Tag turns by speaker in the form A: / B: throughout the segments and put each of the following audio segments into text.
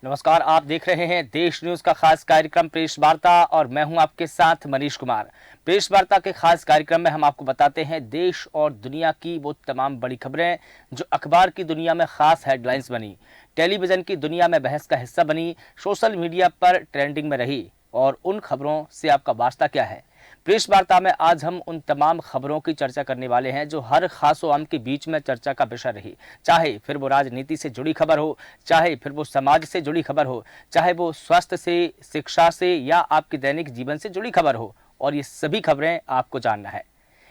A: नमस्कार, आप देख रहे हैं देश न्यूज का खास कार्यक्रम प्रेस वार्ता और मैं हूं आपके साथ मनीष कुमार। प्रेस वार्ता के खास कार्यक्रम में हम आपको बताते हैं देश और दुनिया की वो तमाम बड़ी खबरें जो अखबार की दुनिया में खास हेडलाइंस बनी, टेलीविजन की दुनिया में बहस का हिस्सा बनी, सोशल मीडिया पर ट्रेंडिंग में रही और उन खबरों से आपका वास्ता क्या है। प्रेस वार्ता में आज हम उन तमाम खबरों की चर्चा करने वाले हैं जो हर खास व आम के बीच में चर्चा का विषय रही, चाहे फिर वो राजनीति से जुड़ी खबर हो, चाहे फिर वो समाज से जुड़ी खबर हो, चाहे वो स्वास्थ्य से, शिक्षा से या आपके दैनिक जीवन से जुड़ी खबर हो, और ये सभी खबरें आपको जानना है।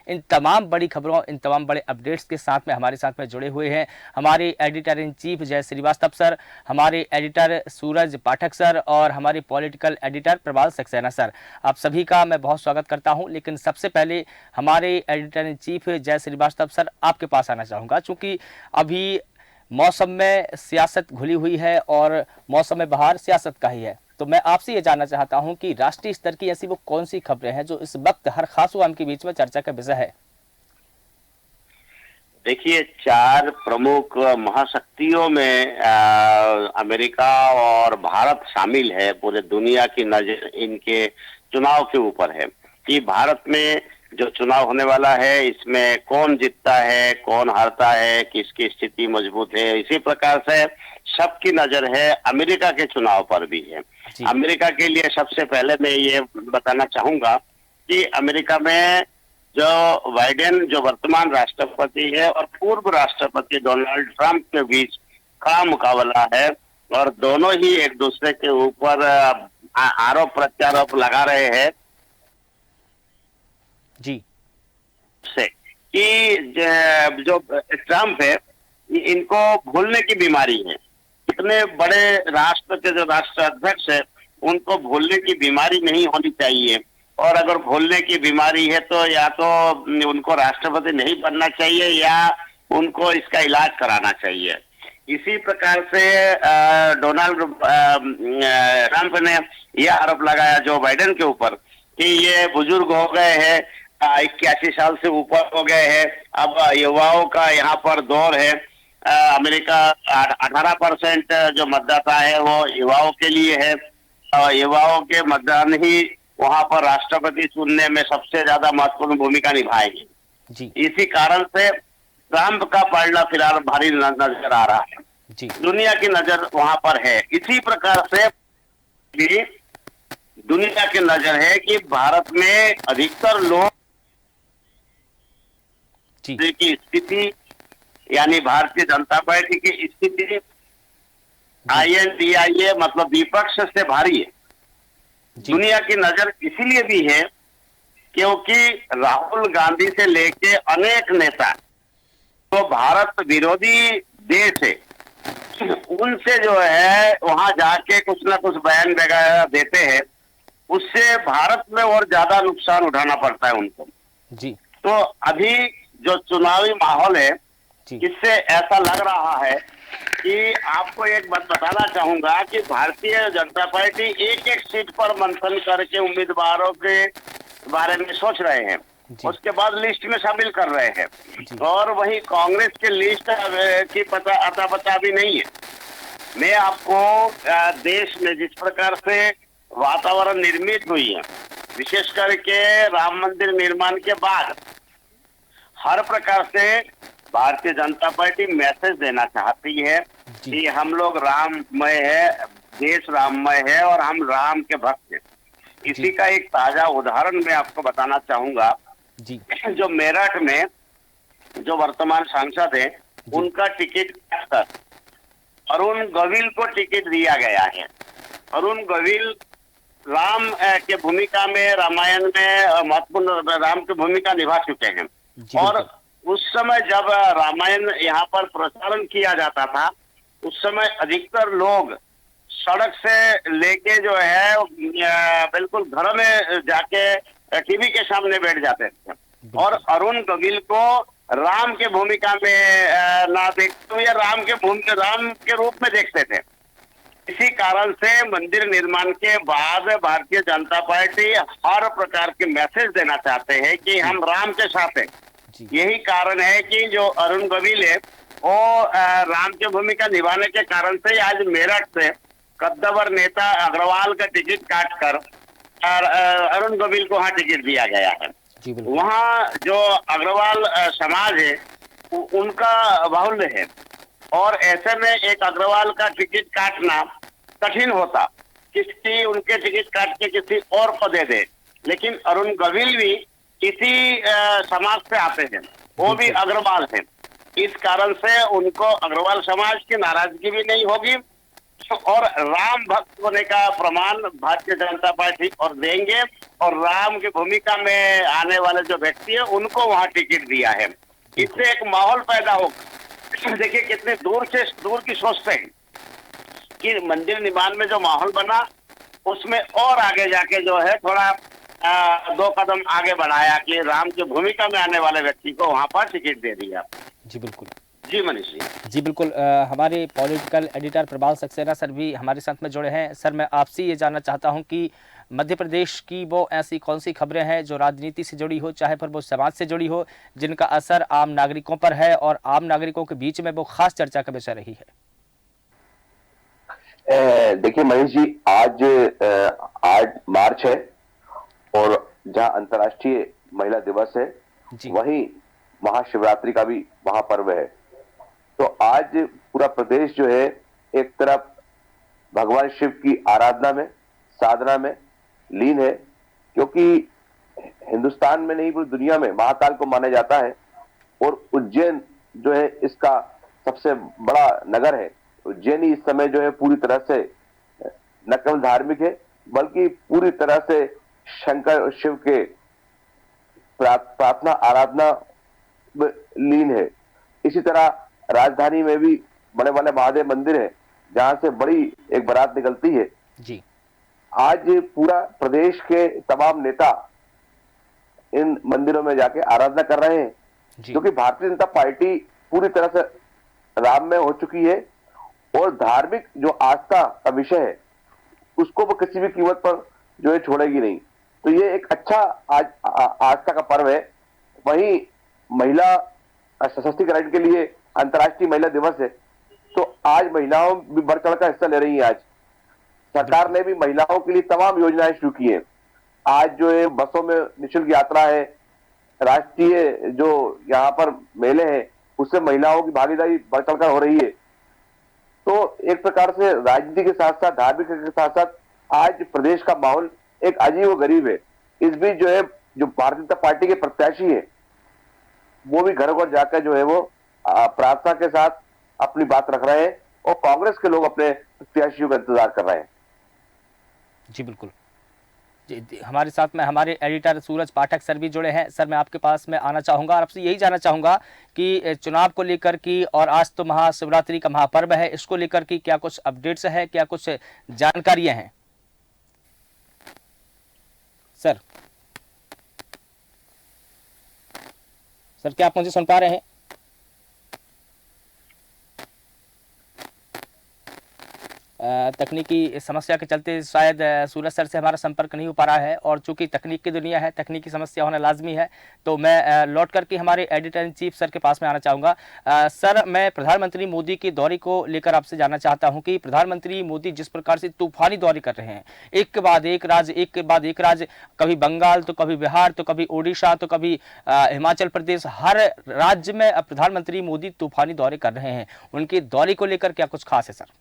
A: इन तमाम बड़ी खबरों, इन तमाम बड़े अपडेट्स के साथ में हमारे साथ में जुड़े हुए हैं हमारे एडिटर इन चीफ जय श्रीवास्तव सर, हमारे एडिटर सूरज पाठक सर और हमारे पॉलिटिकल एडिटर प्रभाल सक्सेना सर। आप सभी का मैं बहुत स्वागत करता हूं। लेकिन सबसे पहले हमारे एडिटर इन चीफ जय श्रीवास्तव सर, आपके पास आना चाहूँगा, चूँकि अभी मौसम में सियासत घुली हुई है और मौसम बहार सियासत का ही है, तो मैं आपसे ये जानना चाहता हूं कि राष्ट्रीय स्तर की ऐसी वो कौन सी खबरें हैं जो इस वक्त हर खास आम के बीच में चर्चा का विषय है।
B: देखिए, चार प्रमुख महाशक्तियों में अमेरिका और भारत शामिल है। पूरे दुनिया की नजर इनके चुनाव के ऊपर है कि भारत में जो चुनाव होने वाला है इसमें कौन जीतता है, कौन हारता है, किसकी स्थिति मजबूत है। इसी प्रकार से सबकी नजर है अमेरिका के चुनाव पर भी है। अमेरिका के लिए सबसे पहले मैं ये बताना चाहूंगा कि अमेरिका में जो बाइडेन जो वर्तमान राष्ट्रपति है और पूर्व राष्ट्रपति डोनाल्ड ट्रंप के बीच का मुकाबला है और दोनों ही एक दूसरे के ऊपर आरोप प्रत्यारोप लगा रहे हैं
A: जी
B: से कि जो ट्रंप है इनको भूलने की बीमारी है। इतने बड़े राष्ट्र के जो राष्ट्राध्यक्ष है उनको भूलने की बीमारी नहीं होनी चाहिए, और अगर भूलने की बीमारी है तो या तो उनको राष्ट्रपति नहीं बनना चाहिए या उनको इसका इलाज कराना चाहिए। इसी प्रकार से डोनाल्ड ट्रंप ने यह आरोप लगाया जो बाइडेन के ऊपर कि ये बुजुर्ग हो गए हैं, 81 साल से ऊपर हो गए हैं, अब युवाओं का यहाँ पर दौर है। अमेरिका 18% जो मतदाता है वो युवाओं के लिए है, युवाओं के मतदान ही वहां पर राष्ट्रपति चुनने में सबसे ज्यादा महत्वपूर्ण भूमिका निभाएगी जी। इसी कारण से ट्रंप का पलड़ा फिलहाल भारी नजर आ रहा है जी। दुनिया की नजर वहां पर है। इसी प्रकार से भी दुनिया की नजर है कि भारत में अधिकतर लोग की स्थिति यानी भारतीय जनता पार्टी की स्थिति INDIA मतलब विपक्ष से भारी है। दुनिया की नजर इसीलिए भी है क्योंकि राहुल गांधी से लेके अनेक नेता तो भारत विरोधी देश है, उनसे जो है वहां जाके कुछ ना कुछ बयान वगैरह देते हैं, उससे भारत में और ज्यादा नुकसान उठाना पड़ता है उनको जी। तो अभी जो चुनावी माहौल है इससे ऐसा लग रहा है कि आपको एक बात बताना चाहूंगा कि भारतीय जनता पार्टी एक एक सीट पर मंथन करके उम्मीदवारों के बारे में सोच रहे हैं, उसके बाद लिस्ट में शामिल कर रहे हैं, और वही कांग्रेस के लिस्ट की अता पता भी नहीं है। मैं आपको देश में जिस प्रकार से वातावरण निर्मित हुई है, विशेष करके राम मंदिर निर्माण के बाद हर प्रकार से भारतीय जनता पार्टी मैसेज देना चाहती है कि हम लोग राममय है, देश राममय है और हम राम के भक्त हैं। इसी का एक ताजा उदाहरण मैं आपको बताना चाहूंगा जी। जो मेरठ में जो वर्तमान सांसद है उनका टिकट अरुण गोविल को टिकट दिया गया है। अरुण गोविल राम के भूमिका में, रामायण में महत्वपूर्ण राम की भूमिका निभा चुके हैं, और उस समय जब रामायण यहाँ पर प्रसारण किया जाता था उस समय अधिकतर लोग सड़क से लेके जो है बिल्कुल घर में जाके टीवी के सामने बैठ जाते थे और अरुण गोविल को राम के भूमिका में ना देखते हुए राम के रूप में देखते थे। इसी कारण से मंदिर निर्माण के बाद भारतीय जनता पार्टी हर प्रकार के मैसेज देना चाहते हैं कि हम राम के साथ हैं। यही कारण है कि जो अरुण गोविल है वो राम की भूमिका निभाने के कारण से आज मेरठ से कद्दावर नेता अग्रवाल का टिकट काटकर अरुण गोविल को वहाँ टिकट दिया गया है।
A: जी बिल्कुल।
B: वहाँ जो अग्रवाल समाज है उनका बाहुल्य है, और ऐसे में एक अग्रवाल का टिकट काटना कठिन होता, किसी उनके टिकट काट के किसी और को दे दे। लेकिन अरुण गोविल भी इसी समाज से आते हैं, वो भी अग्रवाल हैं। इस कारण से उनको अग्रवाल समाज की नाराजगी भी नहीं होगी, और राम भक्त होने का प्रमाण भारतीय जनता पार्टी और देंगे, और राम की भूमिका में आने वाले जो व्यक्ति है उनको वहां टिकट दिया है। इससे एक माहौल पैदा होगा। देखिए कितने दूर की सोचते हैं कि मंदिर निर्माण में जो माहौल बना उसमें और आगे जाके जो है थोड़ा 2 कदम आगे बढ़ाया कि राम की भूमिका में आने वाले व्यक्ति को वहां पर टिकट दे दिया।
A: जी बिल्कुल।
B: जी मनीष जी।
A: जी बिल्कुल। हमारे पॉलिटिकल एडिटर प्रभाल सक्सेना सर भी हमारे साथ में जुड़े हैं। सर, मैं आपसे ये जानना चाहता हूं कि मध्य प्रदेश की वो ऐसी कौन सी खबरें हैं जो राजनीति से जुड़ी हो, चाहे पर वो समाज से जुड़ी हो, जिनका असर आम नागरिकों पर है और आम नागरिकों के बीच में वो खास चर्चा का विषय रही है?
C: देखिए मनीष जी, आज 8 मार्च है और जहां अंतर्राष्ट्रीय महिला दिवस है, वहीं महाशिवरात्रि का भी महापर्व है। तो आज पूरा प्रदेश जो है एक तरफ भगवान शिव की आराधना में, साधना में लीन है, क्योंकि हिंदुस्तान में नहीं पूरी दुनिया में महाकाल को माना जाता है, और उज्जैन जो है इसका सबसे बड़ा नगर है। उज्जैन इस समय जो है पूरी तरह से न केवल धार्मिक है बल्कि पूरी तरह से शंकर शिव के प्रार्थना आराधना लीन है। इसी तरह राजधानी में भी बड़े बड़े महादेव मंदिर है जहां से बड़ी एक बारात निकलती है।
A: जी।
C: आज पूरा प्रदेश के तमाम नेता इन मंदिरों में जाके आराधना कर रहे हैं, क्योंकि भारतीय जनता पार्टी पूरी तरह से राम में हो चुकी है, और धार्मिक जो आस्था का विषय है उसको वो किसी भी कीमत पर जो है छोड़ेगी नहीं। तो ये एक अच्छा आज आस्था का पर्व है। वहीं महिला सशक्तिकरण के लिए अंतर्राष्ट्रीय महिला दिवस है, तो आज महिलाओं भी बढ़ चढ़कर हिस्सा ले रही हैं। आज सरकार ने भी महिलाओं के लिए तमाम योजनाएं शुरू की है। आज जो है बसों में निःशुल्क यात्रा है, राष्ट्रीय जो यहाँ पर मेले हैं उससे महिलाओं की भागीदारी बढ़ चढ़कर हो रही है। तो एक प्रकार से राजनीति के साथ साथ धार्मिक के साथ साथ आज प्रदेश का माहौल एक अजीब व गरीब है। इस बीच जो है जो भारतीय जनता पार्टी के प्रत्याशी है वो भी घर घर जाकर जो है वो प्रार्थना के साथ अपनी बात रख रहे हैं, और कांग्रेस के लोग अपने प्रत्याशियों का इंतजार कर रहे हैं।
A: जी बिल्कुल। जी, हमारे साथ में हमारे एडिटर सूरज पाठक सर भी जुड़े हैं। सर, मैं आपके पास में आना चाहूँगा और आपसे यही जानना चाहूँगा कि चुनाव को लेकर की, और आज तो महाशिवरात्रि का महापर्व है, इसको लेकर की क्या कुछ अपडेट्स है, क्या कुछ जानकारियां हैं? सर, क्या आप मुझे सुन पा रहे हैं? तकनीकी समस्या के चलते शायद सूरज सर से हमारा संपर्क नहीं हो पा रहा है, और चूंकि तकनीक की दुनिया है, तकनीकी समस्या होना लाजमी है, तो मैं लौट करके हमारे एडिटर इन चीफ सर के पास में आना चाहूँगा। सर, मैं प्रधानमंत्री मोदी के दौरे को लेकर आपसे जानना चाहता हूं कि प्रधानमंत्री मोदी जिस प्रकार से तूफानी दौरे कर रहे हैं, एक के बाद एक राज्य, कभी बंगाल तो कभी बिहार तो कभी उड़ीसा तो कभी हिमाचल प्रदेश, हर राज्य में प्रधानमंत्री मोदी तूफानी दौरे कर रहे हैं। उनके दौरे को लेकर क्या कुछ खास है सर?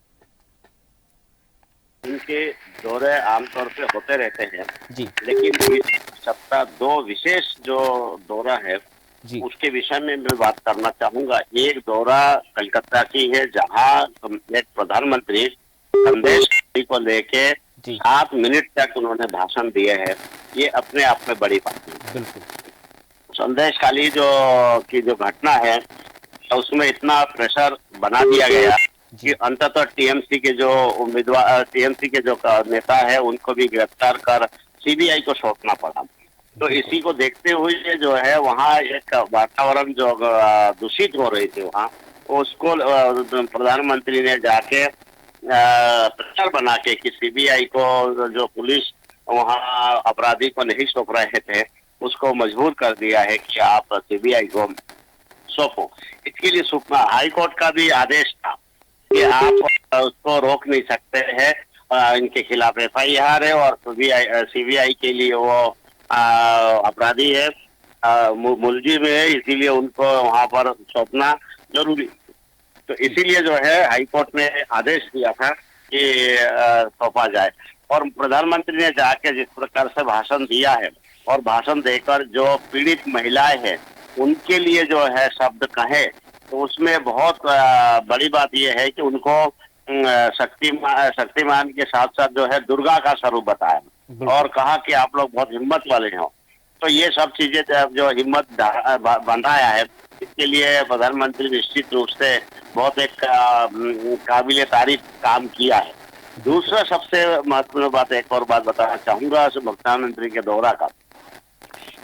B: इनके दौरे आमतौर पे होते रहते हैं
A: जी,
B: लेकिन इस सप्ताह 2 विशेष जो दौरा है
A: जी,
B: उसके विषय में मैं बात करना चाहूंगा। एक दौरा कलकत्ता की है जहां एक प्रधानमंत्री संदेश को लेके 7 मिनट तक उन्होंने भाषण दिए हैं। ये अपने आप में बड़ी बात है।
A: बिल्कुल।
B: संदेश खाली जो घटना है उसमें इतना प्रेशर बना दिया गया कि अंततः टीएमसी के जो उम्मीदवार, टीएमसी के जो नेता है उनको भी गिरफ्तार कर सीबीआई को सौंपना पड़ा। तो इसी को देखते हुए जो है वहाँ एक वातावरण जो दूषित हो रही थी वहाँ, उसको प्रधानमंत्री ने जाके प्रचार बना के कि सीबीआई को, जो पुलिस वहाँ अपराधी को नहीं सौंप रहे थे, उसको मजबूर कर दिया है कि आप सीबीआई को सौंपो। इसके लिए हाई कोर्ट का भी आदेश था कि आप उसको रोक नहीं सकते हैं, इनके खिलाफ FIR है और CBI के लिए वो अपराधी है, मुलजिम है, इसीलिए उनको वहां पर सौंपना जरूरी। तो इसीलिए जो है हाई कोर्ट ने आदेश दिया था कि सौंपा जाए। और प्रधानमंत्री ने जाके जिस प्रकार से भाषण दिया है और भाषण देकर जो पीड़ित महिलाएं हैं उनके लिए जो है शब्द कहे, तो उसमें बहुत बड़ी बात यह है कि उनको शक्तिमान के साथ साथ जो है दुर्गा का स्वरूप बताया और कहा कि आप लोग बहुत हिम्मत वाले हो। तो ये सब चीजें जो हिम्मत बनाया है, इसके लिए प्रधानमंत्री निश्चित रूप से बहुत एक काबिले तारीफ काम किया है। दूसरा सबसे महत्वपूर्ण बात, एक और बात बताना चाहूंगा प्रधानमंत्री के दौरा का,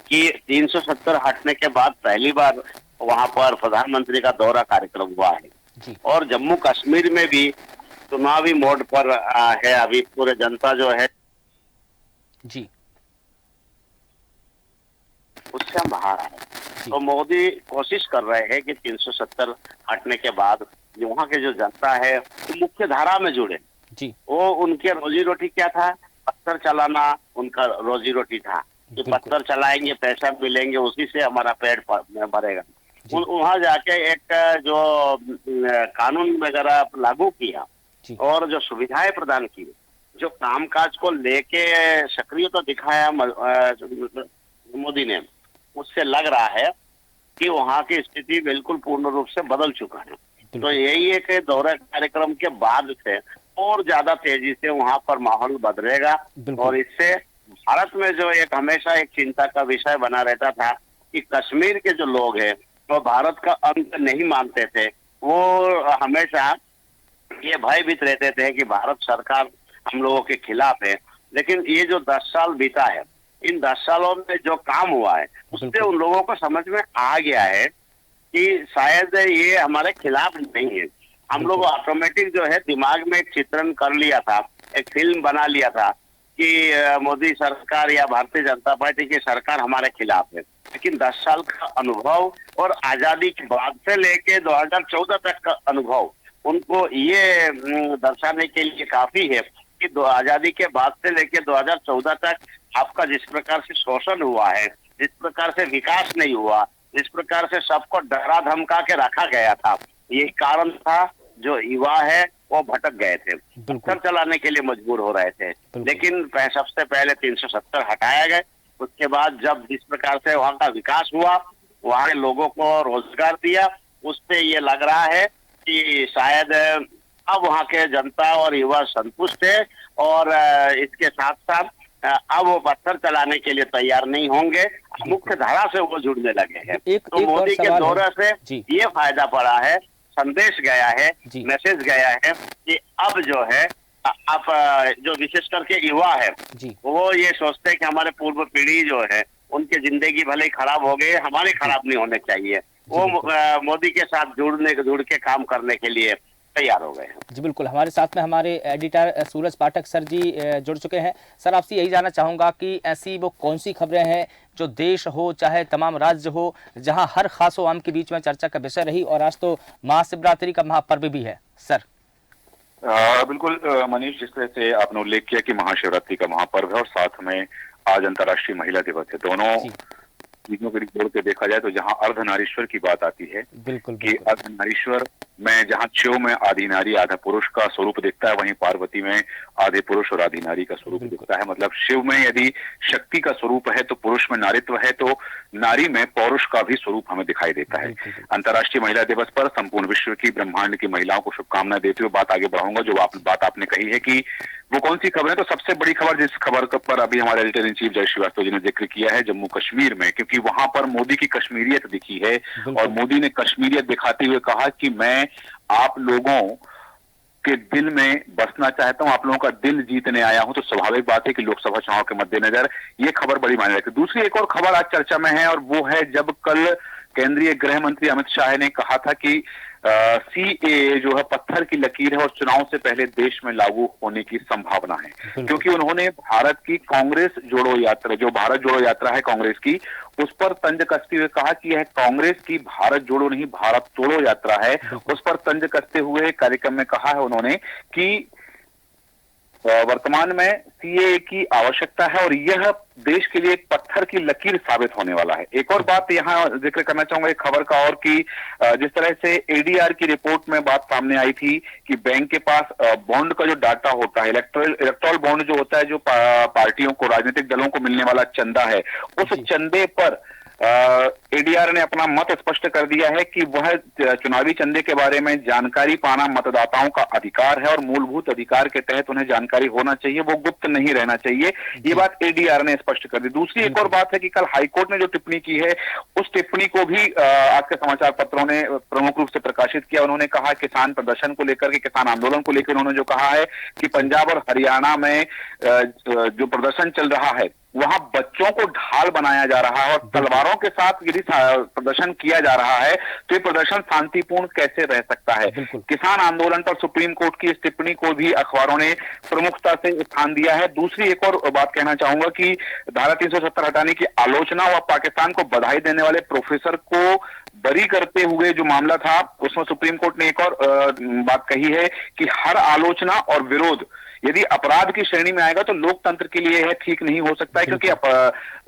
B: कि 370 हटने के बाद पहली बार वहां पर प्रधानमंत्री का दौरा कार्यक्रम हुआ है। और जम्मू कश्मीर में भी चुनावी मोड पर है अभी पूरे जनता जो है
A: जी,
B: उससे हम बाहर आए। तो मोदी कोशिश कर रहे हैं कि 370 हटने के बाद वहाँ के जो जनता है वो मुख्य धारा में जुड़े
A: जी।
B: वो उनके रोजी रोटी क्या था, पत्थर चलाना उनका रोजी रोटी था कि पत्थर चलाएंगे, पैसा मिलेंगे, उसी से हमारा पेट भरेगा। वहां जाके एक जो कानून वगैरह लागू किया और जो सुविधाएं प्रदान की, जो कामकाज को लेके सक्रिय तो दिखाया मोदी ने, उससे लग रहा है कि वहाँ की स्थिति बिल्कुल पूर्ण रूप से बदल चुका है। तो यही एक दौरा कार्यक्रम के बाद से और ज्यादा तेजी से वहाँ पर माहौल बदलेगा और इससे भारत में जो एक हमेशा एक चिंता का विषय बना रहता था कि कश्मीर के जो लोग हैं वो भारत का अंग नहीं मानते थे, वो हमेशा ये भयभीत रहते थे कि भारत सरकार हम लोगों के खिलाफ है। लेकिन ये जो 10 साल बीता है, इन 10 सालों में जो काम हुआ है उससे उन लोगों को समझ में आ गया है कि शायद ये हमारे खिलाफ नहीं है। हम लोग ऑटोमेटिक जो है दिमाग में एक चित्रण कर लिया था, एक फिल्म बना लिया था कि मोदी सरकार या भारतीय जनता पार्टी की सरकार हमारे खिलाफ है। लेकिन 10 साल का अनुभव और आजादी के बाद से लेके 2014 तक का अनुभव उनको ये दर्शाने के लिए काफी है कि आजादी के बाद से लेके 2014 तक आपका जिस प्रकार से शोषण हुआ है, जिस प्रकार से विकास नहीं हुआ, जिस प्रकार से सबको डरा धमका के रखा गया था, यही कारण था जो युवा है वो भटक गए थे, पत्थर चलाने के लिए मजबूर हो रहे थे। लेकिन सबसे पहले 370 हटाया गए, उसके बाद जब जिस प्रकार से वहाँ का विकास हुआ, वहाँ के लोगों को रोजगार दिया, उससे ये लग रहा है कि शायद अब वहाँ के जनता और युवा संतुष्ट है और इसके साथ साथ अब वो पत्थर चलाने के लिए तैयार नहीं होंगे, मुख्य धारा से वो जुड़ने लगे हैं। तो मोदी के दौरे से ये फायदा पड़ा है, संदेश गया है, मैसेज गया है कि अब जो है अब जो विशेष करके युवा है वो ये सोचते हैं कि हमारे पूर्व पीढ़ी जो है उनकी जिंदगी भले ही खराब हो गई, हमारी खराब नहीं होने चाहिए। वो मोदी के साथ जुड़ के काम करने के लिए तैयार हो गए हैं।
A: जी बिल्कुल, हमारे साथ में हमारे एडिटर सूरज पाठक सर जी जुड़ चुके हैं। सर, आपसे यही जानना चाहूँगा कि ऐसी वो कौन सी खबरें हैं जो देश हो चाहे तमाम राज्य हो, जहां हर खास आम के बीच में चर्चा का विषय रही, और आज तो महाशिवरात्रि का महापर्व भी है सर।
D: बिल्कुल मनीष, जिस तरह से आपने उल्लेख किया कि महाशिवरात्रि का महापर्व है और साथ में आज अंतर्राष्ट्रीय महिला दिवस है, दोनों चीजों को जोड़ के देखा जाए तो जहां अर्धनारीश्वर की बात आती है कि अर्धनारीश्वर में जहां शिव में आदि नारी आधा पुरुष का स्वरूप दिखता है, वहीं पार्वती में आधे पुरुष और आदि नारी का स्वरूप दिखता है। मतलब शिव में यदि शक्ति का स्वरूप है तो पुरुष में नारित्व है, तो नारी में पौरुष का भी स्वरूप हमें दिखाई देता है। अंतर्राष्ट्रीय महिला दिवस पर संपूर्ण विश्व की ब्रह्मांड की महिलाओं को शुभकामनाएं देते हुए बात आगे बढ़ाऊंगा। जो बात आपने कही है कि वो कौन सी खबर है, तो सबसे बड़ी खबर जिस खबर पर अभी हमारे एडिटर इन चीफ जय श्रीवास्तव जी ने जिक्र किया है, जम्मू कश्मीर में, क्योंकि वहां पर मोदी की कश्मीरियत दिखी है और मोदी ने कश्मीरियत दिखाते हुए कहा कि मैं आप लोगों के दिल में बसना चाहता हूं, आप लोगों का दिल जीतने आया हूं। तो स्वाभाविक बात है कि लोकसभा चुनाव के मद्देनजर ये खबर बड़ी मायने रखती है। दूसरी एक और खबर आज चर्चा में है और वो है जब कल केंद्रीय गृह मंत्री अमित शाह ने कहा था कि CAA जो है पत्थर की लकीर है और चुनाव से पहले देश में लागू होने की संभावना है, क्योंकि उन्होंने भारत की कांग्रेस जोड़ो यात्रा, जो भारत जोड़ो यात्रा है कांग्रेस की, उस पर तंज कसते हुए कहा कि यह कांग्रेस की भारत जोड़ो नहीं भारत तोड़ो यात्रा है। उस पर तंज कसते हुए कार्यक्रम में कहा है उन्होंने कि वर्तमान में सीएए की आवश्यकता है और यह देश के लिए एक पत्थर की लकीर साबित होने वाला है। एक और बात यहाँ जिक्र करना चाहूंगा एक खबर का और कि जिस तरह से एडीआर की रिपोर्ट में बात सामने आई थी कि बैंक के पास बॉन्ड का जो डाटा होता है, इलेक्टोरल बॉन्ड जो होता है, जो पार्टियों को, राजनीतिक दलों को मिलने वाला चंदा है, उस चंदे पर एडीआर ने अपना मत स्पष्ट कर दिया है कि वह चुनावी चंदे के बारे में जानकारी पाना मतदाताओं का अधिकार है और मूलभूत अधिकार के तहत उन्हें जानकारी होना चाहिए, वो गुप्त नहीं रहना चाहिए। ये बात एडीआर ने स्पष्ट कर दी। दूसरी एक और बात है कि कल हाईकोर्ट ने जो टिप्पणी की है, उस टिप्पणी को भी आज के समाचार पत्रों ने प्रमुख रूप से प्रकाशित किया। उन्होंने कहा किसान प्रदर्शन को लेकर के, किसान आंदोलन को लेकर उन्होंने जो कहा है कि पंजाब और हरियाणा में जो प्रदर्शन चल रहा है वहां बच्चों को ढाल बनाया जा रहा है और तलवारों के साथ यदि प्रदर्शन किया जा रहा है तो ये प्रदर्शन शांतिपूर्ण कैसे रह सकता है। किसान आंदोलन पर सुप्रीम कोर्ट की इस टिप्पणी को भी अखबारों ने प्रमुखता से स्थान दिया है। दूसरी एक और बात कहना चाहूंगा कि धारा 370 हटाने की आलोचना व पाकिस्तान को बधाई देने वाले प्रोफेसर को बरी करते हुए जो मामला था, उसमें सुप्रीम कोर्ट ने एक और बात कही है कि हर आलोचना और विरोध यदि अपराध की श्रेणी में आएगा तो लोकतंत्र के लिए यह ठीक नहीं हो सकता है, क्योंकि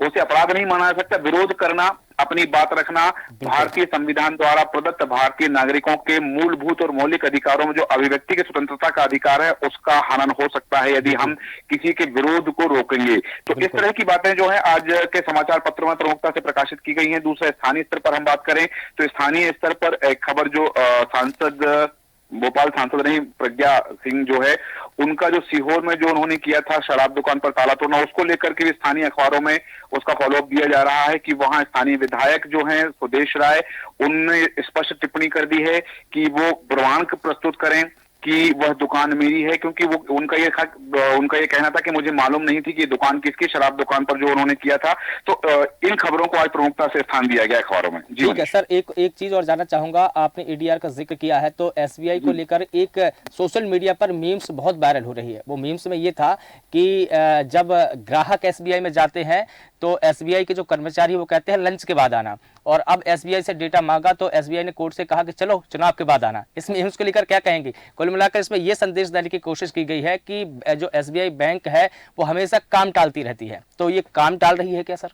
D: उसे अपराध नहीं माना जा सकता। विरोध करना, अपनी बात रखना भारतीय संविधान द्वारा प्रदत्त भारतीय नागरिकों के मूलभूत और मौलिक अधिकारों में जो अभिव्यक्ति की स्वतंत्रता का अधिकार है उसका हनन हो सकता है यदि हम किसी के विरोध को रोकेंगे। तो इस तरह की बातें जो है आज के समाचार पत्रों में प्रमुखता से प्रकाशित की गई हैं। दूसरे स्थानीय स्तर पर हम बात करें तो स्थानीय स्तर पर एक खबर जो भोपाल सांसद रही प्रज्ञा सिंह जो है, उनका जो सीहोर में जो उन्होंने किया था शराब दुकान पर ताला तोड़ना, उसको लेकर के भी स्थानीय अखबारों में उसका फॉलोअप दिया जा रहा है कि वहां स्थानीय विधायक जो हैं सुदेश राय, उनने स्पष्ट टिप्पणी कर दी है कि वो प्रमाण प्रस्तुत करें कि वह दुकान मेरी है, क्योंकि वो उनका ये कहना था कि मुझे मालूम नहीं थी कि दुकान किसकी, शराब दुकान पर जो उन्होंने किया था। तो इन खबरों को आज प्रमुखता से स्थान दिया गया अखबारों में। जी
A: ठीक है सर, एक चीज और जानना चाहूंगा, आपने एडीआर का जिक्र किया है तो एसबीआई को लेकर एक सोशल मीडिया पर मीम्स बहुत वायरल हो रही है। वो मीम्स में ये था कि जब ग्राहक एसबीआई में जाते हैं तो एसबीआई के जो कर्मचारी वो कहते हैं लंच के बाद आना, और अब एसबीआई से डेटा मांगा तो एसबीआई ने कोर्ट से कहा कि चलो चुनाव के बाद आना। इसमें इसको लेकर क्या कहेंगे? कुल मिलाकर इसमें यह संदेश देने की कोशिश की गई है कि जो एसबीआई बैंक है वो हमेशा काम टालती रहती है, तो ये काम टाल रही है क्या सर?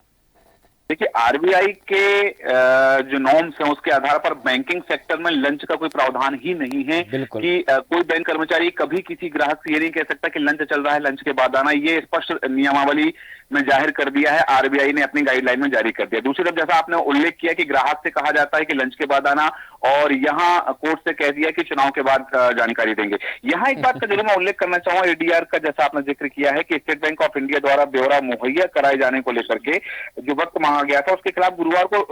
D: देखिए, आरबीआई के जो नॉर्म्स हैं उसके आधार पर बैंकिंग सेक्टर में लंच का कोई प्रावधान ही नहीं है कि कोई बैंक कर्मचारी कभी किसी ग्राहक से ये नहीं कह सकता कि लंच चल रहा है, लंच के बाद आना। ये स्पष्ट नियमावली में जाहिर कर दिया है, आरबीआई ने अपनी गाइडलाइन में जारी कर दिया। दूसरी तरफ जैसा आपने उल्लेख किया कि ग्राहक से कहा जाता है कि लंच के बाद आना, और यहाँ कोर्ट से कह दिया कि चुनाव के बाद जानकारी देंगे। यहाँ एक बात का जरूर मैं उल्लेख करना चाहूंगा एडीआर का, जैसा आपने जिक्र किया है कि स्टेट बैंक ऑफ इंडिया द्वारा ब्यौरा मुहैया कराए जाने को लेकर के जो वक्त मांगा गया था, उसके खिलाफ गुरुवार को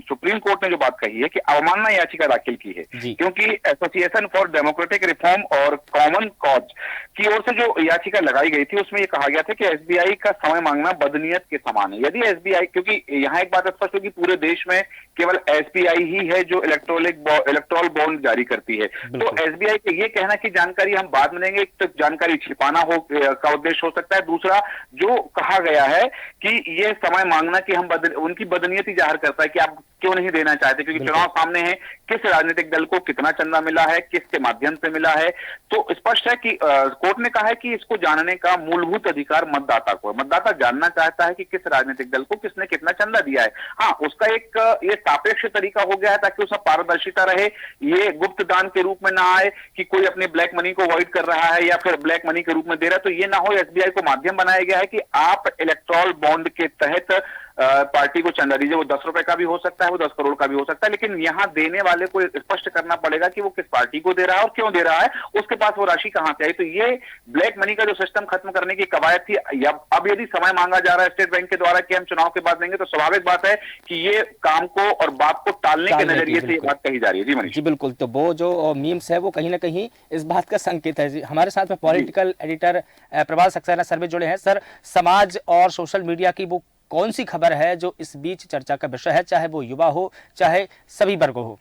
D: सुप्रीम कोर्ट ने जो बात कही है कि अवमानना याचिका दाखिल की है, क्योंकि एसोसिएशन फॉर डेमोक्रेटिक रिफॉर्म और कॉमन कॉज की ओर से जो याचिका लगाई गई थी उसमें यह कहा गया था कि एसबीआई का समय मांगना बदनीयत के समान है। यदि एसबीआई, क्योंकि यहाँ एक बात स्पष्ट होगी, पूरे देश में केवल एसबीआई ही है जो इलेक्टोरल बॉन्ड जारी करती है, तो एसबीआई का ये कहना कि जानकारी हम बाद में देंगे, तो जानकारी छिपाना का उद्देश्य हो सकता है। दूसरा जो कहा गया है कि ये समय मांगना कि हम उनकी बदनीयती जाहिर करता है कि आप क्यों नहीं देना चाहते, क्योंकि चुनाव सामने है, किस राजनीतिक दल को कितना चंदा मिला है, किसके माध्यम से मिला है। तो स्पष्ट है कि कोर्ट ने कहा है कि इसको जानने का मूलभूत अधिकार मतदाता को है। मतदाता जानना चाहता है कि किस राजनीतिक दल को किसने कितना चंदा दिया है। हाँ, उसका एक ये सापेक्ष तरीका हो गया है ताकि उसमें पारदर्शिता रहे, ये गुप्त दान के रूप में ना आए कि कोई अपने ब्लैक मनी को अवॉइड कर रहा है या फिर ब्लैक मनी के रूप में दे रहा है, तो ये ना हो। एसबीआई को माध्यम बनाया गया है कि आप इलेक्टोरल बॉन्ड के तहत पार्टी को चंदा दीजिए, वो 10 रुपए का भी हो सकता है, वो 10 करोड़ का भी हो सकता है, लेकिन यहाँ देने वाले को स्पष्ट करना पड़ेगा कि वो किस पार्टी को दे रहा है और क्यों दे रहा है, उसके पास वो राशि कहां से आई। तो ये ब्लैक मनी का जो सिस्टम खत्म करने की कवायद थी, अब यदि समय मांगा जा रहा है स्टेट बैंक के द्वारा कि हम चुनाव के बाद देंगे, तो स्वाभाविक बात है कि ये काम को और बात को टालने के नजरिए से ये बात कही जा रही है। जी मनीष जी,
A: बिल्कुल। तो वो जो मीम्स है वो कहीं ना कहीं इस बात का संकेत है। हमारे साथ में पॉलिटिकल एडिटर प्रभात सक्सेना सर भी जुड़े हैं। सर, समाज और सोशल मीडिया की वो कौन सी खबर है जो इस बीच चर्चा का विषय है, चाहे वो युवा हो चाहे सभी वर्गों हो?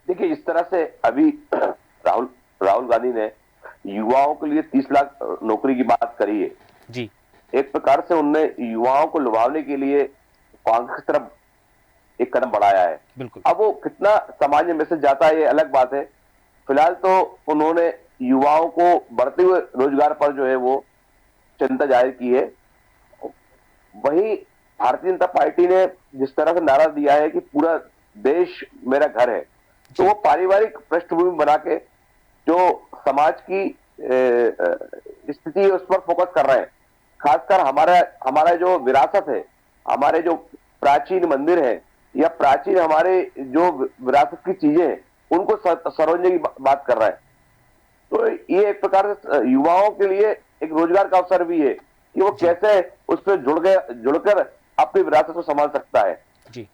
C: देखिए, इस तरह से अभी राहुल गांधी ने युवाओं के लिए 30 लाख नौकरी की बात करी है जी। एक प्रकार से उनने युवाओं को लुभावने के लिए कांग्रेस की तरफ एक कदम बढ़ाया है।
A: बिल्कुल।
C: अब वो कितना सामान्य मैसेज जाता है ये अलग बात है। फिलहाल तो उन्होंने युवाओं को बढ़ते हुए रोजगार पर जो है वो चिंता जाहिर की है। वहीं भारतीय जनता पार्टी ने जिस तरह से नारा दिया है कि पूरा देश मेरा घर है, तो वो पारिवारिक पृष्ठभूमि बना के जो समाज की स्थिति है उस पर फोकस कर रहे हैं। खासकर हमारा जो विरासत है, हमारे जो प्राचीन मंदिर है या प्राचीन हमारे जो विरासत की चीजें हैं, उनको सरोजने की बात कर रहा है। तो ये एक प्रकार से युवाओं के लिए एक रोजगार का अवसर भी है कि वो कैसे उस पर जुड़कर अपनी विरासत को संभाल सकता है।
A: जी।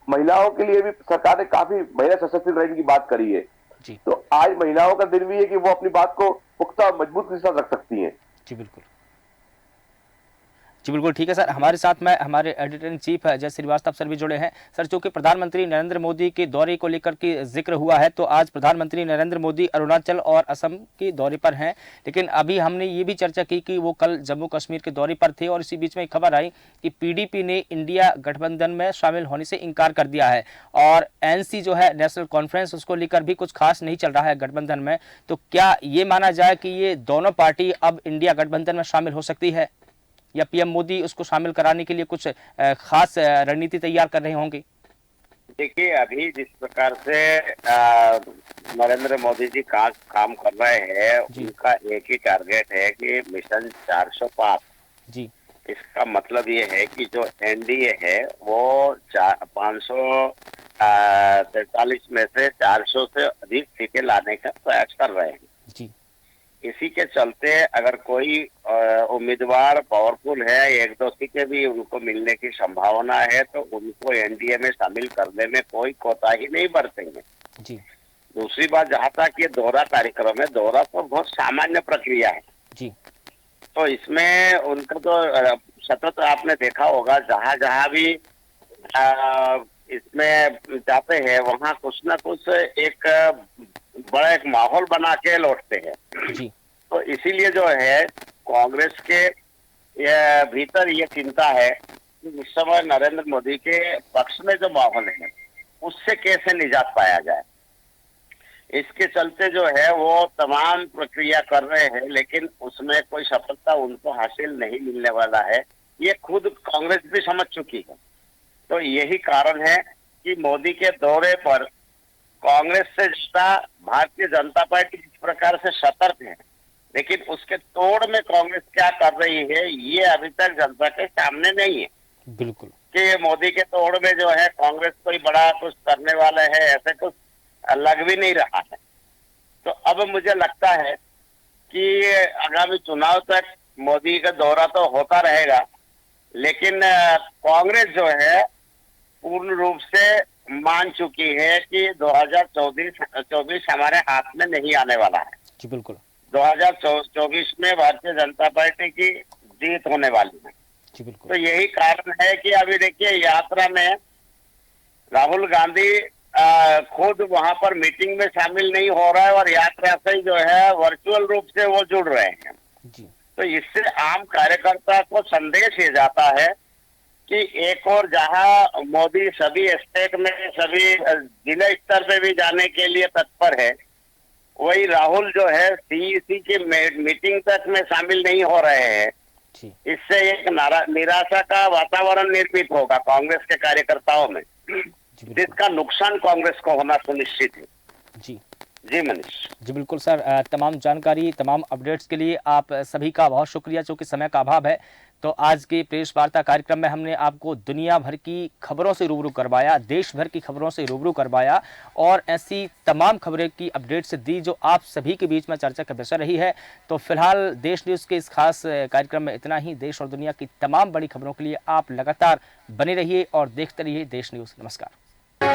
C: महिलाओं के लिए भी सरकार ने काफी महिला सशक्तिकरण की बात करी है।
A: जी।
C: तो आज महिलाओं का दिन भी है कि वो अपनी बात को पुख्ता और मजबूत के साथ रख सकती हैं।
A: जी बिल्कुल, जी बिल्कुल, ठीक है सर। हमारे साथ में हमारे एडिटर इन चीफ जय श्रीवास्तव सर भी जुड़े हैं। सर, चूंकि प्रधानमंत्री नरेंद्र मोदी के दौरे को लेकर के जिक्र हुआ है, तो आज प्रधानमंत्री नरेंद्र मोदी अरुणाचल और असम के दौरे पर हैं, लेकिन अभी हमने ये भी चर्चा की कि वो कल जम्मू कश्मीर के दौरे पर थे और इसी बीच में खबर आई कि पीडीपी ने इंडिया गठबंधन में शामिल होने से इनकार कर दिया है और एनसी जो है नेशनल कॉन्फ्रेंस, उसको लेकर भी कुछ खास नहीं चल रहा है गठबंधन में। तो क्या ये माना जाए कि ये दोनों पार्टी अब इंडिया गठबंधन में शामिल हो सकती है या पीएम मोदी उसको शामिल कराने के लिए कुछ खास रणनीति तैयार कर रहे होंगे?
B: देखिए, अभी जिस प्रकार से नरेंद्र मोदी जी काम कर रहे हैं, उनका एक ही टारगेट है कि मिशन 400 पार।
A: जी।
B: इसका मतलब ये है कि जो एनडीए है वो 543 में से 400 से अधिक सीटें लाने का प्रयास कर रहे हैं।
A: जी।
B: इसी के चलते अगर कोई उम्मीदवार पावरफुल है, एक दो सीटें भी उनको मिलने की संभावना है, तो उनको एनडीए में शामिल करने में कोई कोताही नहीं बरतेंगे।
A: जी।
B: दूसरी बात, जहाँ तक ये दोहरा कार्यक्रम है, दोहरा तो बहुत सामान्य प्रक्रिया है।
A: जी।
B: तो इसमें उनका तो सतत आपने देखा होगा, जहाँ जहाँ भी इसमें जाते हैं वहाँ कुछ ना कुछ एक बड़ा एक माहौल बना के लौटते हैं।
A: जी।
B: तो इसीलिए जो है कांग्रेस के भीतर ये चिंता है कि इस समय नरेंद्र मोदी के पक्ष में जो माहौल है उससे कैसे निजात पाया जाए। इसके चलते जो है वो तमाम प्रक्रिया कर रहे हैं, लेकिन उसमें कोई सफलता उनको हासिल नहीं मिलने वाला है। ये खुद कांग्रेस भी समझ चुकी है। तो यही कारण है कि मोदी के दौरे पर कांग्रेस से ज्यादा भारतीय जनता पार्टी इस प्रकार से सतर्क है, लेकिन उसके तोड़ में कांग्रेस क्या कर रही है ये अभी तक जनता के सामने नहीं है।
A: बिल्कुल,
B: कि मोदी के तोड़ में जो है कांग्रेस कोई बड़ा कुछ करने वाला है, ऐसे कुछ लग भी नहीं रहा है। तो अब मुझे लगता है कि आगामी चुनाव तक मोदी का दौरा तो होता रहेगा, लेकिन कांग्रेस जो है पूर्ण रूप से मान चुकी है कि 2024 हमारे हाथ में नहीं आने वाला है।
A: जी बिल्कुल,
B: 2024 में भारतीय जनता पार्टी की जीत होने वाली है।
A: जी बिल्कुल।
B: तो यही कारण है कि अभी देखिए यात्रा में राहुल गांधी खुद वहां पर मीटिंग में शामिल नहीं हो रहा है और यात्रा से जो है वर्चुअल रूप से वो जुड़ रहे हैं।
A: जी।
B: तो इससे आम कार्यकर्ता को संदेश ये जाता है कि एक और जहां मोदी सभी स्टेट में, सभी जिला स्तर पे भी जाने के लिए तत्पर है, वही राहुल जो है सीईसी की मीटिंग तक में शामिल नहीं हो रहे हैं। इससे एक निराशा का वातावरण निर्मित होगा कांग्रेस के कार्यकर्ताओं में, जिसका नुकसान कांग्रेस को होना सुनिश्चित है।
A: जी
B: जी मनीष।
A: जी बिल्कुल सर, तमाम जानकारी, तमाम अपडेट्स के लिए आप सभी का बहुत शुक्रिया। चूँकि समय का अभाव है, तो आज के प्रेस वार्ता कार्यक्रम में हमने आपको दुनिया भर की खबरों से रूबरू करवाया, देश भर की खबरों से रूबरू करवाया और ऐसी तमाम खबरें की अपडेट्स दी जो आप सभी के बीच में चर्चा का विषय रही है। तो फिलहाल देश न्यूज़ के इस खास कार्यक्रम में इतना ही। देश और दुनिया की तमाम बड़ी खबरों के लिए आप लगातार बने रहिए और देखते रहिए देश न्यूज़। नमस्कार।